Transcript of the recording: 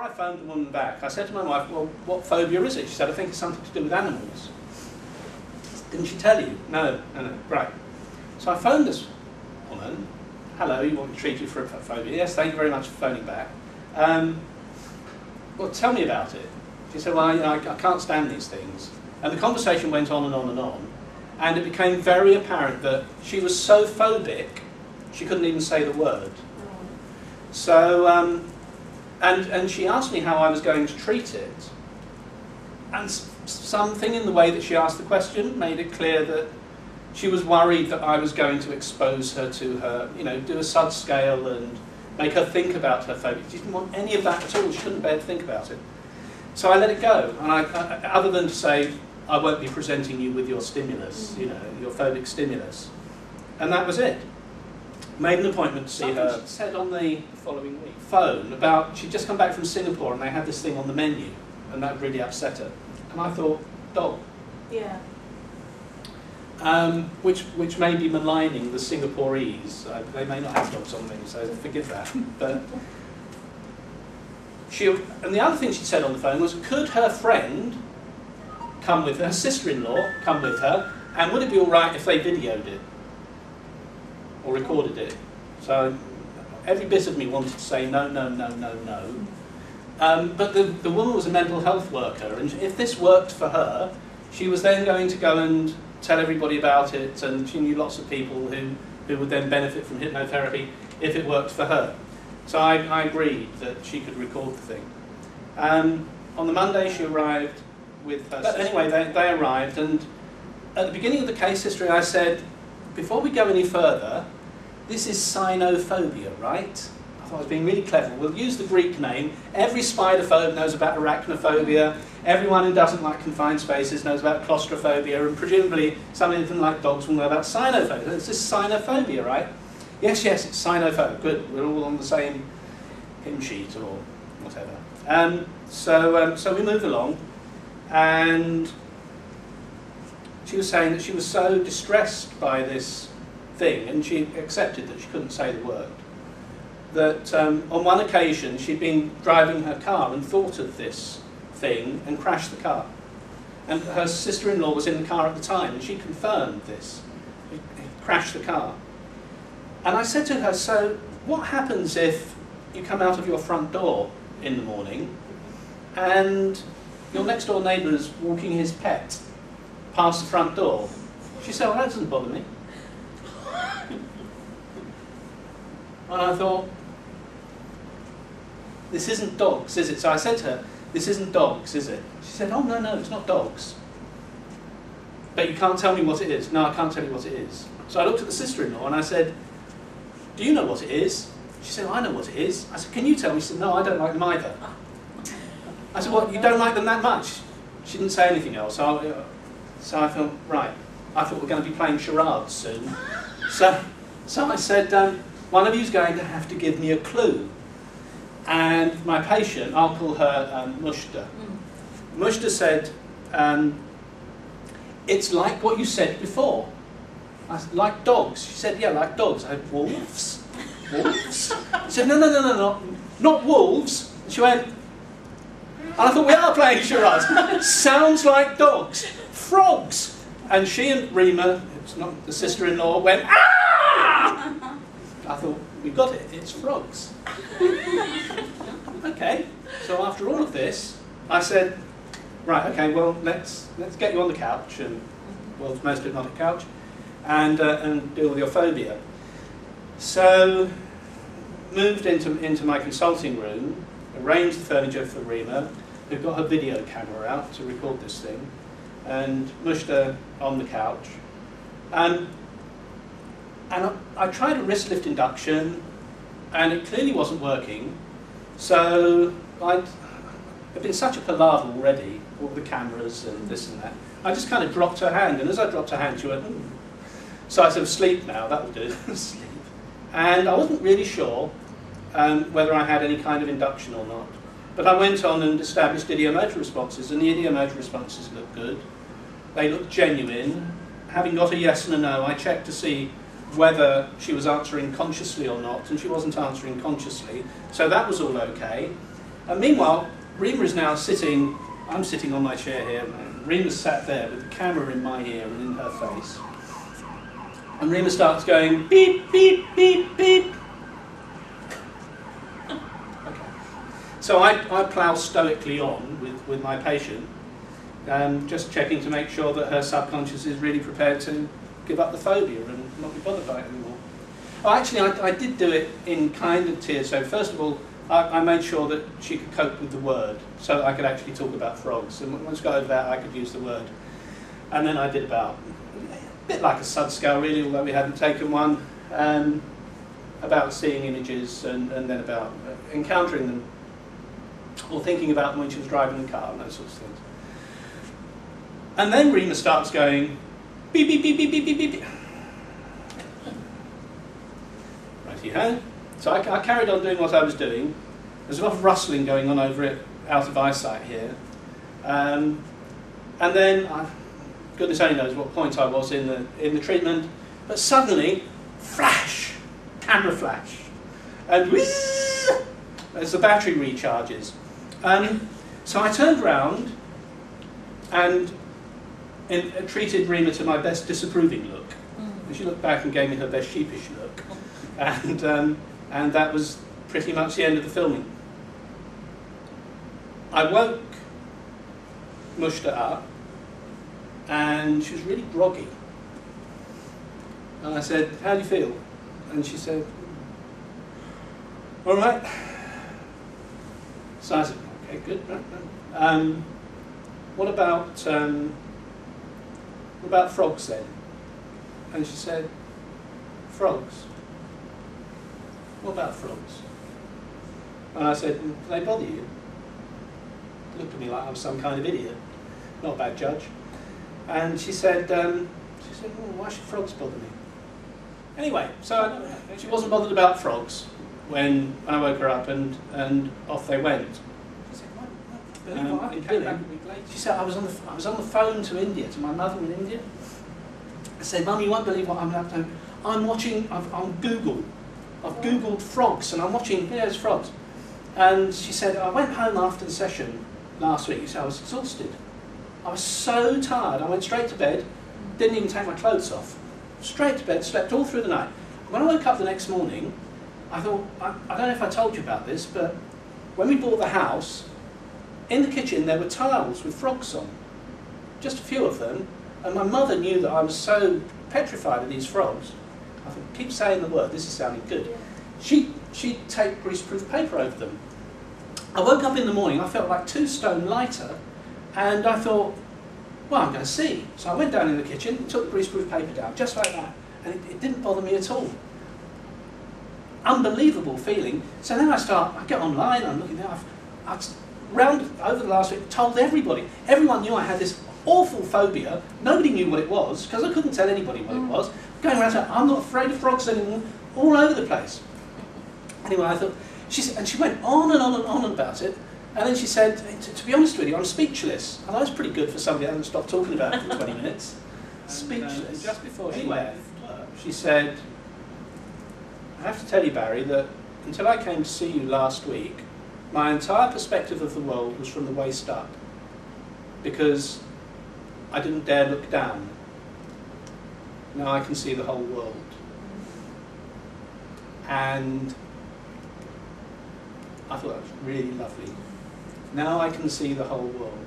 I phoned the woman back, I said to my wife, well, what phobia is it? She said, I think it's something to do with animals. Didn't she tell you? No, no, right. So I phoned this woman. Hello, you want me to treat you for a phobia? Yes, thank you very much for phoning back. Well, tell me about it. She said, well, you know, I can't stand these things. And the conversation went on and on and on. And it became very apparent that she was so phobic, she couldn't even say the word. So, and she asked me how I was going to treat it. And something in the way that she asked the question made it clear that she was worried that I was going to expose her to her, you know, do a SUD scale and make her think about her phobia. She didn't want any of that at all. She couldn't bear to think about it. So I let it go. And other than to say, I won't be presenting you with your stimulus, you know, your phobic stimulus. And that was it. Made an appointment to see her. She said on the following week, phone, about she'd just come back from Singapore and they had this thing on the menu. And that really upset her. And I thought, dog. Yeah. Which may be maligning the Singaporese. They may not have dogs on the menu, so forgive that. But and the other thing she said on the phone was, could her friend come with her sister-in-law, come with her, and would it be all right if they videoed it or recorded it? So every bit of me wanted to say no, no, no, no, no. But the woman was a mental health worker, and if this worked for her, she was then going to go and tell everybody about it, and she knew lots of people who would then benefit from hypnotherapy if it worked for her. So I agreed that she could record the thing. On the Monday she arrived with her sister. But anyway, they arrived, and at the beginning of the case history I said, before we go any further, this is cynophobia, right? I thought I was being really clever. We'll use the Greek name. Every spider-phobe knows about arachnophobia. Everyone who doesn't like confined spaces knows about claustrophobia, and presumably somebody who doesn't like dogs will know about cynophobia. It's just cynophobia, right? Yes, yes, it's cynophobia. Good, we're all on the same hymn sheet or whatever. So we moved along, and she was saying that she was so distressed by this thing, and she accepted that she couldn't say the word, that on one occasion she'd been driving her car and thought of this thing and crashed the car. And her sister-in-law was in the car at the time, and she confirmed this. It crashed the car. And I said to her, so what happens if you come out of your front door in the morning and your next door neighbour is walking his pet past the front door? She said, well, that doesn't bother me. And I thought, this isn't dogs, is it? So I said to her, this isn't dogs, is it? She said, oh, no, no, it's not dogs. But you can't tell me what it is. No, I can't tell you what it is. So I looked at the sister-in-law and I said, do you know what it is? She said, I know what it is. I said, can you tell me? She said, no, I don't like them either. I said, what, you don't like them that much? She didn't say anything else. So I thought, right, I thought we're going to be playing charades soon. So I said, one of you's going to have to give me a clue. And my patient, I'll call her Mushta. Mushta said, it's like what you said before. I said, like dogs? She said, yeah, like dogs. I said, wolves? Wolves? She said, no, no, no, no, no, not wolves. She went, and I thought, we are playing charades. Sounds like dogs. Frogs. And she and Rima, it's not the sister-in-law, went, ah! I thought, we got it, it's frogs. Okay, so after all of this, I said, right, okay, well, let's get you on the couch, and world's most hypnotic couch, and deal with your phobia. So, moved into my consulting room, arranged the furniture for Rima, who got her video camera out to record this thing, and mushed her on the couch. And I tried a wrist lift induction, and it clearly wasn't working. So I'd been such a palaver already, all the cameras and this and that. I just kind of dropped her hand, and as I dropped her hand, she went, ooh. So I said, sleep now, that'll do, sleep. And I wasn't really sure whether I had any kind of induction or not. But I went on and established idiomotor responses, and the idiomotor responses looked good. They looked genuine. Having got a yes and a no, I checked to see whether she was answering consciously or not, and she wasn't answering consciously, so that was all okay. And meanwhile, Rima is now sitting, I'm sitting on my chair here, and Rima's sat there with the camera in my ear and in her face. And Rima starts going, beep, beep, beep, beep. Okay. So I plough stoically on with my patient, just checking to make sure that her subconscious is really prepared to give up the phobia and not be bothered by it anymore. Oh, actually, I did do it in kind of tiers. So first of all, I made sure that she could cope with the word, so that I could actually talk about frogs. And once I got over that, I could use the word. And then I did about, a bit like a sud scale really, although we hadn't taken one, about seeing images and then about encountering them, or thinking about them when she was driving the car and those sorts of things. And then Rima starts going, beep, beep, beep, beep, beep, beep, beep. Righty-ho. So I carried on doing what I was doing. There's a lot of rustling going on over it, out of eyesight here. And then, goodness only knows what point I was in the treatment, but suddenly, flash, camera flash, and whizz, as the battery recharges. So I turned round and treated Rima to my best disapproving look. And she looked back and gave me her best sheepish look. And that was pretty much the end of the filming. I woke Mushta up, and she was really groggy. And I said, how do you feel? And she said, all right. So I said, okay, good. What about frogs then? And she said, frogs? What about frogs? And I said, do they bother you? Looked at me like I was some kind of idiot. Not a bad judge. And she said, well, why should frogs bother me? Anyway, so she wasn't bothered about frogs when I woke her up and off they went. She said, she said, I was on the phone to India, to my mother in India. I said, Mum, you won't believe what I'm up to. I'm watching on Google. I've Googled frogs and I'm watching videos of frogs. And she said, I went home after the session last week. She said, I was exhausted. I was so tired. I went straight to bed, didn't even take my clothes off. Straight to bed, slept all through the night. When I woke up the next morning, I thought, I don't know if I told you about this, but when we bought the house, in the kitchen there were tiles with frogs on. Just a few of them. And my mother knew that I was so petrified of these frogs. I thought, keep saying the word, this is sounding good. She'd take greaseproof paper over them. I woke up in the morning, I felt like 2 stone lighter, and I thought, well, I'm going to see. So I went down in the kitchen, took the greaseproof paper down, just like that, and it didn't bother me at all. Unbelievable feeling. So then I get online, I'm looking there, I've over the last week, told everybody. Everyone knew I had this awful phobia. Nobody knew what it was, because I couldn't tell anybody what it was. Going around saying, I'm not afraid of frogs anymore, all over the place. Anyway, I thought, and she went on and on and on about it, and then she said, to be honest with you, I'm speechless. And that was pretty good for somebody who hadn't stopped talking about it for 20 minutes. Speechless. Just before she left, she said, I have to tell you, Barry, that until I came to see you last week, my entire perspective of the world was from the waist up, because I didn't dare look down. Now I can see the whole world. And I thought that was really lovely. Now I can see the whole world.